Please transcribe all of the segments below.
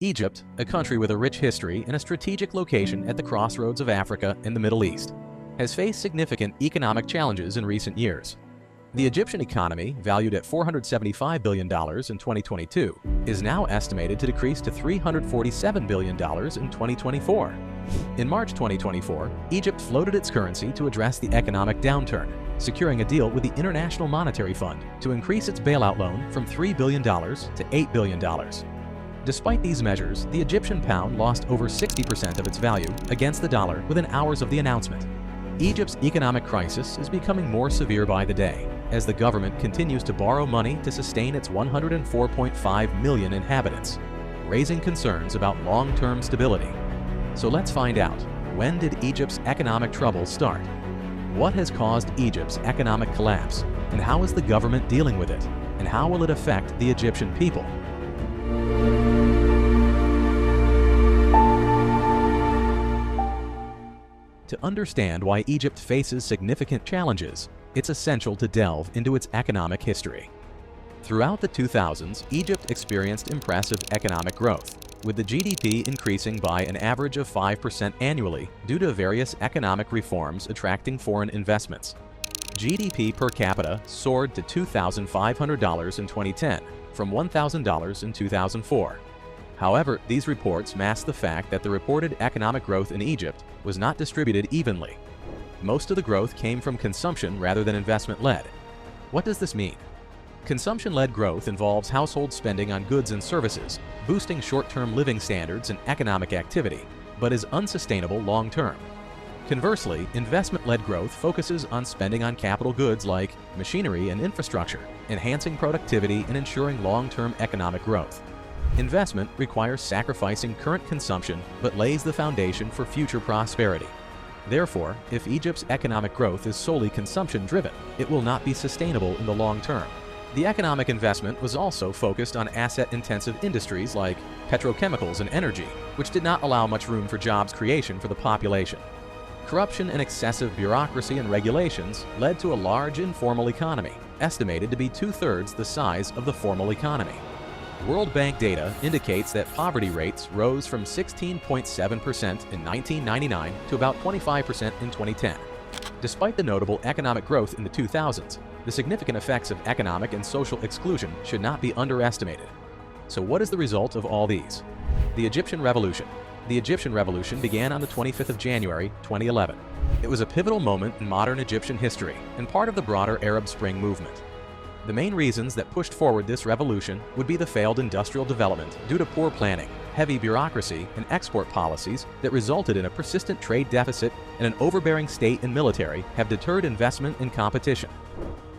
Egypt, a country with a rich history and a strategic location at the crossroads of Africa and the Middle East, has faced significant economic challenges in recent years. The Egyptian economy, valued at $475 billion in 2022, is now estimated to decrease to $347 billion in 2024. In March 2024, Egypt floated its currency to address the economic downturn, securing a deal with the International Monetary Fund to increase its bailout loan from $3 billion to $8 billion. Despite these measures, the Egyptian pound lost over 60% of its value against the dollar within hours of the announcement. Egypt's economic crisis is becoming more severe by the day, as the government continues to borrow money to sustain its 104.5 million inhabitants, raising concerns about long-term stability. So let's find out, when did Egypt's economic troubles start? What has caused Egypt's economic collapse, and how is the government dealing with it, and how will it affect the Egyptian people? To understand why Egypt faces significant challenges, it's essential to delve into its economic history. Throughout the 2000s, Egypt experienced impressive economic growth, with the GDP increasing by an average of 5% annually due to various economic reforms attracting foreign investments. GDP per capita soared to $2,500 in 2010 from $1,000 in 2004. However, these reports mask the fact that the reported economic growth in Egypt was not distributed evenly. Most of the growth came from consumption rather than investment-led. What does this mean? Consumption-led growth involves household spending on goods and services, boosting short-term living standards and economic activity, but is unsustainable long-term. Conversely, investment-led growth focuses on spending on capital goods like machinery and infrastructure, enhancing productivity and ensuring long-term economic growth. Investment requires sacrificing current consumption but lays the foundation for future prosperity. Therefore, if Egypt's economic growth is solely consumption-driven, it will not be sustainable in the long term. The economic investment was also focused on asset-intensive industries like petrochemicals and energy, which did not allow much room for jobs creation for the population. Corruption and excessive bureaucracy and regulations led to a large informal economy, estimated to be two-thirds the size of the formal economy. World Bank data indicates that poverty rates rose from 16.7% in 1999 to about 25% in 2010. Despite the notable economic growth in the 2000s, the significant effects of economic and social exclusion should not be underestimated. So what is the result of all these? The Egyptian Revolution. The Egyptian Revolution began on the 25th of January, 2011. It was a pivotal moment in modern Egyptian history and part of the broader Arab Spring movement. The main reasons that pushed forward this revolution would be the failed industrial development due to poor planning, heavy bureaucracy, and export policies that resulted in a persistent trade deficit, and an overbearing state and military have deterred investment and competition.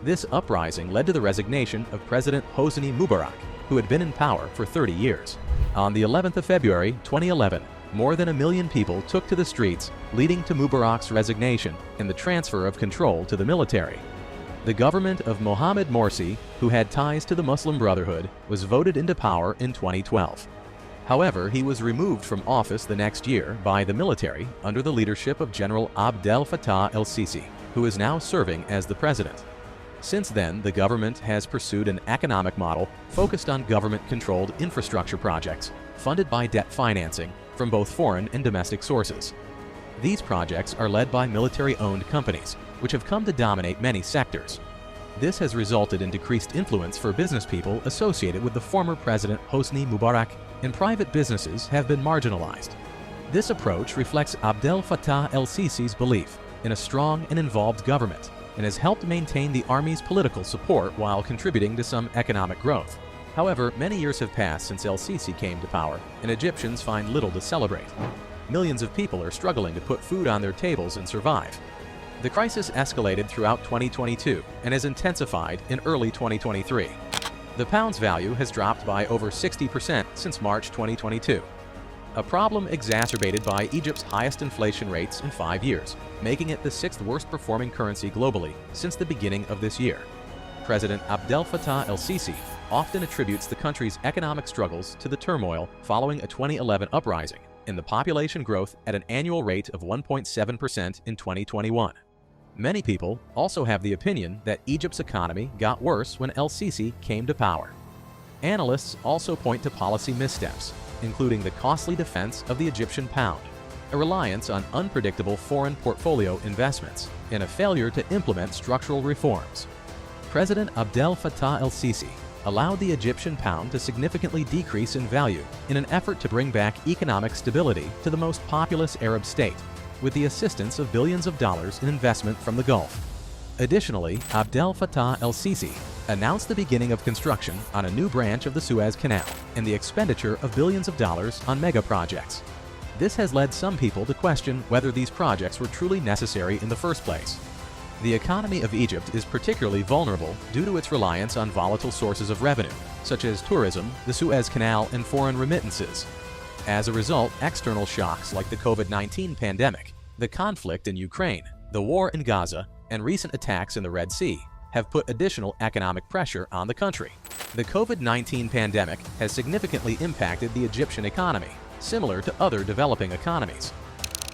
This uprising led to the resignation of President Hosni Mubarak, who had been in power for 30 years. On the 11th of February, 2011, more than 1 million people took to the streets, leading to Mubarak's resignation and the transfer of control to the military. The government of Mohamed Morsi, who had ties to the Muslim Brotherhood, was voted into power in 2012. However, he was removed from office the next year by the military under the leadership of General Abdel Fattah El-Sisi, who is now serving as the president. Since then, the government has pursued an economic model focused on government-controlled infrastructure projects, funded by debt financing from both foreign and domestic sources. These projects are led by military-owned companies, which have come to dominate many sectors. This has resulted in decreased influence for business people associated with the former President Hosni Mubarak, and private businesses have been marginalized. This approach reflects Abdel Fattah El-Sisi's belief in a strong and involved government, and has helped maintain the army's political support while contributing to some economic growth. However, many years have passed since El-Sisi came to power, and Egyptians find little to celebrate. Millions of people are struggling to put food on their tables and survive. The crisis escalated throughout 2022 and has intensified in early 2023. The pound's value has dropped by over 60% since March 2022, a problem exacerbated by Egypt's highest inflation rates in 5 years, making it the 6th worst performing currency globally since the beginning of this year. President Abdel Fattah El-Sisi often attributes the country's economic struggles to the turmoil following a 2011 uprising and the population growth at an annual rate of 1.7% in 2021. Many people also have the opinion that Egypt's economy got worse when El-Sisi came to power. Analysts also point to policy missteps, including the costly defense of the Egyptian pound, a reliance on unpredictable foreign portfolio investments, and a failure to implement structural reforms. President Abdel Fattah el-Sisi allowed the Egyptian pound to significantly decrease in value in an effort to bring back economic stability to the most populous Arab state, with the assistance of billions of dollars in investment from the Gulf. Additionally, Abdel Fattah el-Sisi announced the beginning of construction on a new branch of the Suez Canal and the expenditure of billions of dollars on megaprojects. This has led some people to question whether these projects were truly necessary in the first place. The economy of Egypt is particularly vulnerable due to its reliance on volatile sources of revenue, such as tourism, the Suez Canal, and foreign remittances. As a result, external shocks like the COVID-19 pandemic, the conflict in Ukraine, the war in Gaza, and recent attacks in the Red Sea have put additional economic pressure on the country. The COVID-19 pandemic has significantly impacted the Egyptian economy, similar to other developing economies.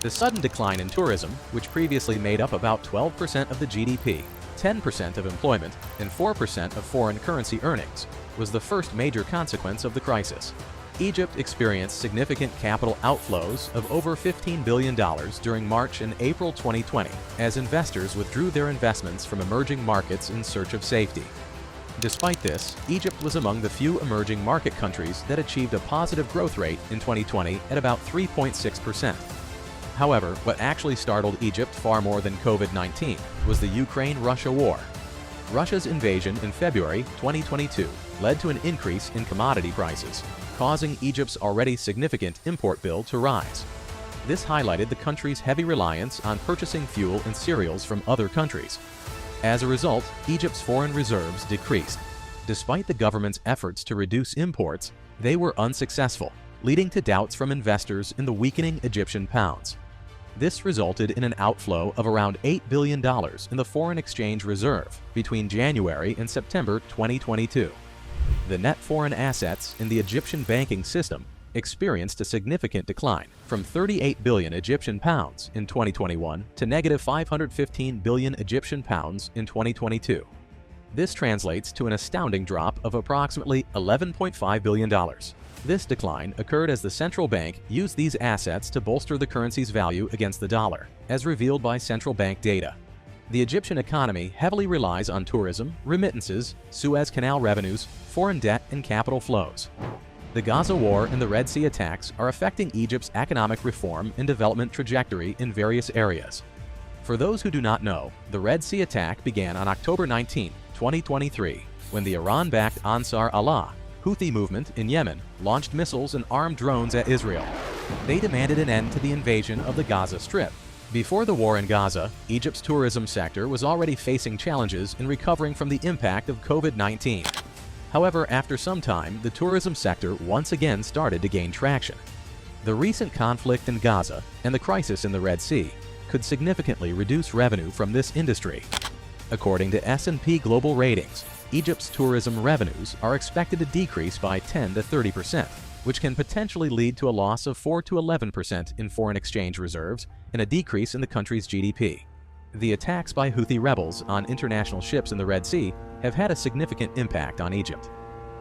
The sudden decline in tourism, which previously made up about 12% of the GDP, 10% of employment, and 4% of foreign currency earnings, was the first major consequence of the crisis. Egypt experienced significant capital outflows of over $15 billion during March and April 2020 as investors withdrew their investments from emerging markets in search of safety. Despite this, Egypt was among the few emerging market countries that achieved a positive growth rate in 2020 at about 3.6%. However, what actually startled Egypt far more than COVID-19 was the Ukraine-Russia war. Russia's invasion in February 2022 led to an increase in commodity prices, causing Egypt's already significant import bill to rise. This highlighted the country's heavy reliance on purchasing fuel and cereals from other countries. As a result, Egypt's foreign reserves decreased. Despite the government's efforts to reduce imports, they were unsuccessful, leading to doubts from investors in the weakening Egyptian pounds. This resulted in an outflow of around $8 billion in the foreign exchange reserve between January and September 2022. The net foreign assets in the Egyptian banking system experienced a significant decline from 38 billion Egyptian pounds in 2021 to negative 515 billion Egyptian pounds in 2022. This translates to an astounding drop of approximately $11.5 billion. This decline occurred as the central bank used these assets to bolster the currency's value against the dollar, as revealed by central bank data. The Egyptian economy heavily relies on tourism, remittances, Suez Canal revenues, foreign debt, and capital flows. The Gaza war and the Red Sea attacks are affecting Egypt's economic reform and development trajectory in various areas. For those who do not know, the Red Sea attack began on October 19, 2023, when the Iran-backed Ansar Allah Houthi movement in Yemen launched missiles and armed drones at Israel. They demanded an end to the invasion of the Gaza Strip. Before the war in Gaza, Egypt's tourism sector was already facing challenges in recovering from the impact of COVID-19. However, after some time, the tourism sector once again started to gain traction. The recent conflict in Gaza and the crisis in the Red Sea could significantly reduce revenue from this industry. According to S&P Global Ratings, Egypt's tourism revenues are expected to decrease by 10 to 30%, which can potentially lead to a loss of 4 to 11% in foreign exchange reserves and a decrease in the country's GDP. The attacks by Houthi rebels on international ships in the Red Sea have had a significant impact on Egypt.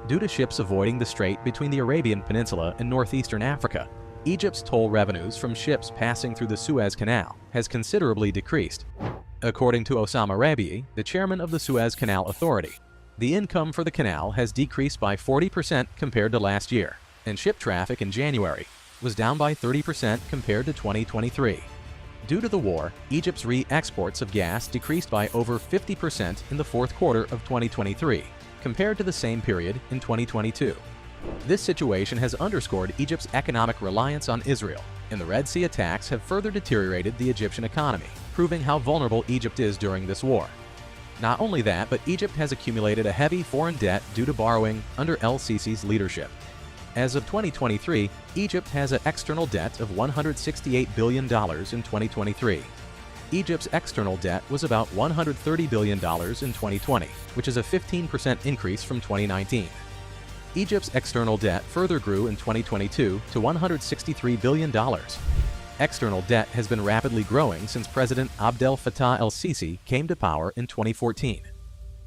Due to ships avoiding the strait between the Arabian Peninsula and northeastern Africa, Egypt's toll revenues from ships passing through the Suez Canal has considerably decreased. According to Osama Rabi'i, the chairman of the Suez Canal Authority, the income for the canal has decreased by 40% compared to last year, and ship traffic in January was down by 30% compared to 2023. Due to the war, Egypt's re-exports of gas decreased by over 50% in the fourth quarter of 2023, compared to the same period in 2022. This situation has underscored Egypt's economic reliance on Israel, and the Red Sea attacks have further deteriorated the Egyptian economy, proving how vulnerable Egypt is during this war. Not only that, but Egypt has accumulated a heavy foreign debt due to borrowing under El-Sisi's leadership. As of 2023, Egypt has an external debt of $168 billion in 2023. Egypt's external debt was about $130 billion in 2020, which is a 15% increase from 2019. Egypt's external debt further grew in 2022 to $163 billion. External debt has been rapidly growing since President Abdel Fattah el-Sisi came to power in 2014.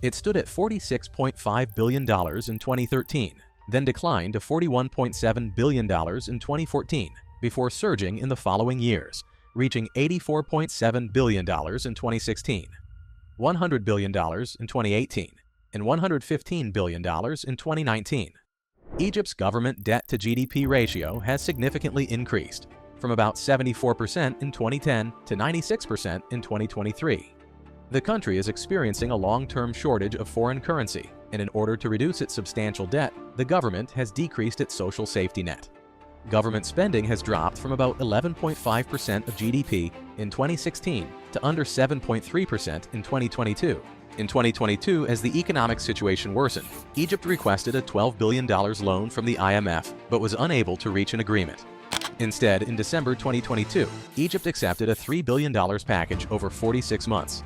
It stood at $46.5 billion in 2013, then declined to $41.7 billion in 2014 before surging in the following years, reaching $84.7 billion in 2016, $100 billion in 2018, and $115 billion in 2019. Egypt's government debt-to-GDP ratio has significantly increased, from about 74% in 2010 to 96% in 2023. The country is experiencing a long-term shortage of foreign currency, and in order to reduce its substantial debt, the government has decreased its social safety net. Government spending has dropped from about 11.5% of GDP in 2016 to under 7.3% in 2022. In 2022, as the economic situation worsened, Egypt requested a $12 billion loan from the IMF but was unable to reach an agreement. Instead, in December 2022, Egypt accepted a $3 billion package over 46 months.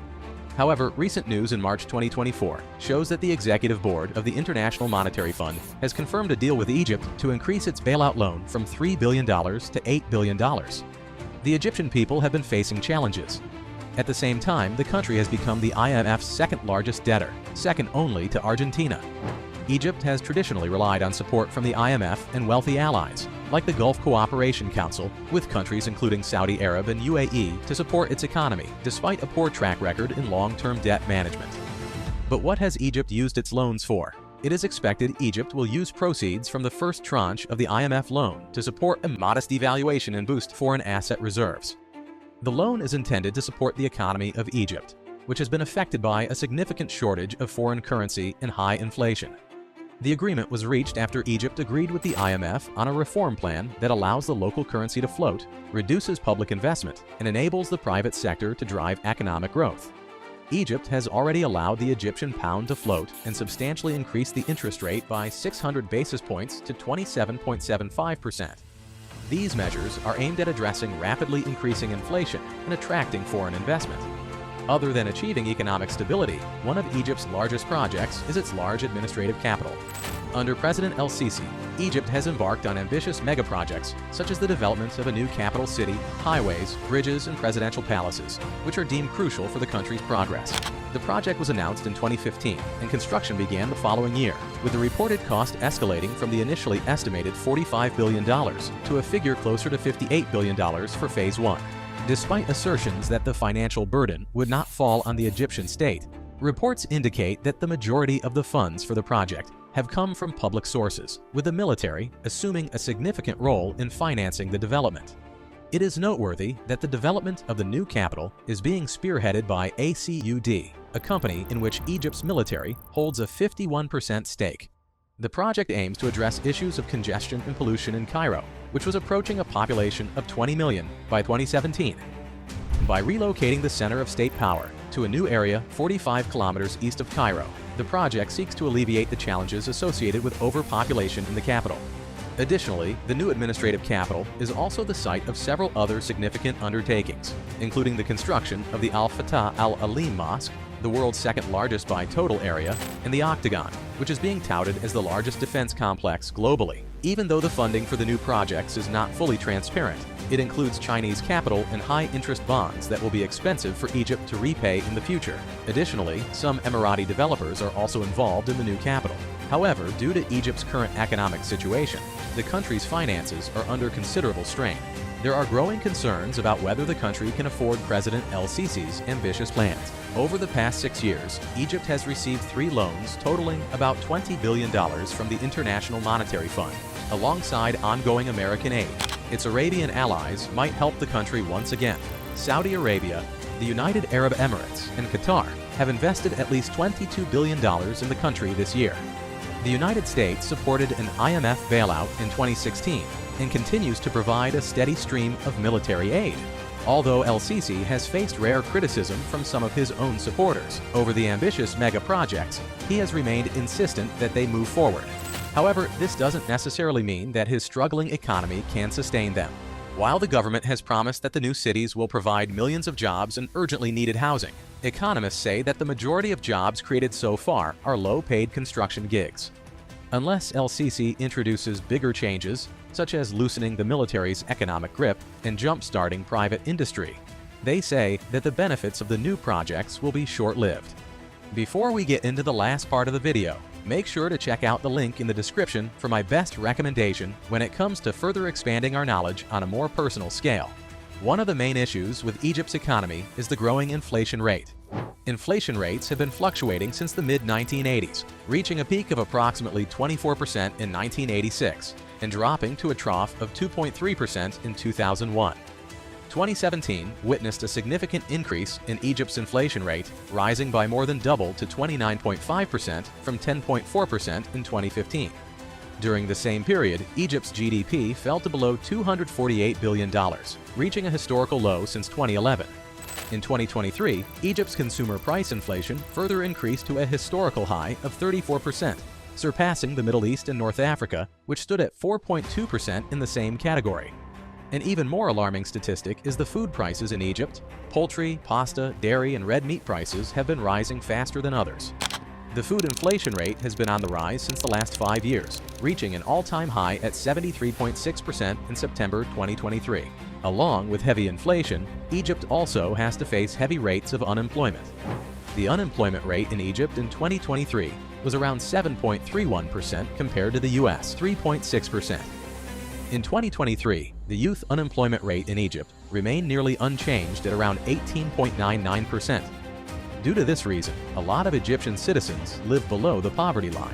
However, recent news in March 2024 shows that the Executive Board of the International Monetary Fund has confirmed a deal with Egypt to increase its bailout loan from $3 billion to $8 billion. The Egyptian people have been facing challenges. At the same time, the country has become the IMF's second-largest debtor, second only to Argentina. Egypt has traditionally relied on support from the IMF and wealthy allies, like the Gulf Cooperation Council, with countries including Saudi Arabia and UAE to support its economy, despite a poor track record in long-term debt management. But what has Egypt used its loans for? It is expected Egypt will use proceeds from the first tranche of the IMF loan to support a modest devaluation and boost foreign asset reserves. The loan is intended to support the economy of Egypt, which has been affected by a significant shortage of foreign currency and high inflation. The agreement was reached after Egypt agreed with the IMF on a reform plan that allows the local currency to float, reduces public investment, and enables the private sector to drive economic growth. Egypt has already allowed the Egyptian pound to float and substantially increased the interest rate by 600 basis points to 27.75%. These measures are aimed at addressing rapidly increasing inflation and attracting foreign investment. Other than achieving economic stability, one of Egypt's largest projects is its large administrative capital. Under President El-Sisi, Egypt has embarked on ambitious megaprojects such as the development of a new capital city, highways, bridges, and presidential palaces, which are deemed crucial for the country's progress. The project was announced in 2015, and construction began the following year, with the reported cost escalating from the initially estimated $45 billion to a figure closer to $58 billion for Phase 1. Despite assertions that the financial burden would not fall on the Egyptian state, reports indicate that the majority of the funds for the project have come from public sources, with the military assuming a significant role in financing the development. It is noteworthy that the development of the new capital is being spearheaded by ACUD, a company in which Egypt's military holds a 51% stake. The project aims to address issues of congestion and pollution in Cairo, which was approaching a population of 20 million by 2017. By relocating the center of state power to a new area 45 kilometers east of Cairo, the project seeks to alleviate the challenges associated with overpopulation in the capital. Additionally, the new administrative capital is also the site of several other significant undertakings, including the construction of the Al-Fatah Al-Alim Mosque, the world's second largest by total area, and the Octagon, which is being touted as the largest defense complex globally. Even though the funding for the new projects is not fully transparent, it includes Chinese capital and high-interest bonds that will be expensive for Egypt to repay in the future. Additionally, some Emirati developers are also involved in the new capital. However, due to Egypt's current economic situation, the country's finances are under considerable strain. There are growing concerns about whether the country can afford President El-Sisi's ambitious plans. Over the past 6 years, Egypt has received 3 loans totaling about $20 billion from the International Monetary Fund, alongside ongoing American aid. Its Arabian allies might help the country once again. Saudi Arabia, the United Arab Emirates, and Qatar have invested at least $22 billion in the country this year. The United States supported an IMF bailout in 2016 and continues to provide a steady stream of military aid. Although El-Sisi has faced rare criticism from some of his own supporters over the ambitious mega-projects, he has remained insistent that they move forward. However, this doesn't necessarily mean that his struggling economy can sustain them. While the government has promised that the new cities will provide millions of jobs and urgently needed housing, economists say that the majority of jobs created so far are low-paid construction gigs. Unless El-Sisi introduces bigger changes, such as loosening the military's economic grip and jump-starting private industry, they say that the benefits of the new projects will be short-lived. Before we get into the last part of the video, Make sure to check out the link in the description for my best recommendation when it comes to further expanding our knowledge on a more personal scale. One of the main issues with Egypt's economy is the growing inflation rate. Inflation rates have been fluctuating since the mid-1980s, reaching a peak of approximately 24% in 1986 and dropping to a trough of 2.3% in 2001. 2017 witnessed a significant increase in Egypt's inflation rate, rising by more than double to 29.5% from 10.4% in 2015. During the same period, Egypt's GDP fell to below $248 billion, reaching a historical low since 2011. In 2023, Egypt's consumer price inflation further increased to a historical high of 34%, surpassing the Middle East and North Africa, which stood at 4.2% in the same category. An even more alarming statistic is the food prices in Egypt. Poultry, pasta, dairy, and red meat prices have been rising faster than others. The food inflation rate has been on the rise since the last 5 years, reaching an all-time high at 73.6% in September 2023. Along with heavy inflation, Egypt also has to face heavy rates of unemployment. The unemployment rate in Egypt in 2023 was around 7.31% compared to the US 3.6%. In 2023, the youth unemployment rate in Egypt remained nearly unchanged at around 18.99%. Due to this reason, a lot of Egyptian citizens live below the poverty line.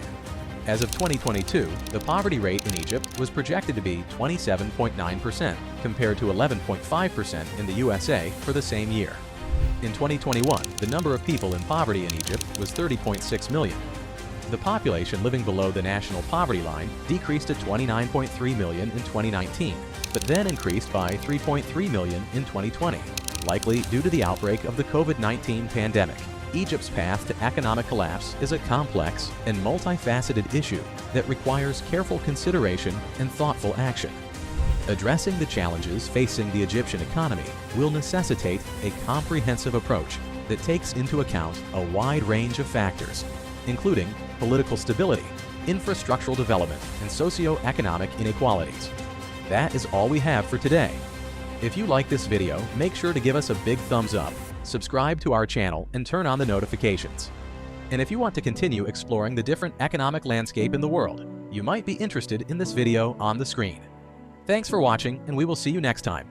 As of 2022, the poverty rate in Egypt was projected to be 27.9% compared to 11.5% in the USA for the same year. In 2021, the number of people in poverty in Egypt was 30.6 million. The population living below the national poverty line decreased to 29.3 million in 2019, but then increased by 3.3 million in 2020, likely due to the outbreak of the COVID-19 pandemic. Egypt's path to economic collapse is a complex and multifaceted issue that requires careful consideration and thoughtful action. Addressing the challenges facing the Egyptian economy will necessitate a comprehensive approach that takes into account a wide range of factors, including political stability, infrastructural development, and socio-economic inequalities. That is all we have for today. If you like this video, make sure to give us a big thumbs up, subscribe to our channel, and turn on the notifications. And if you want to continue exploring the different economic landscape in the world, you might be interested in this video on the screen. Thanks for watching, and we will see you next time.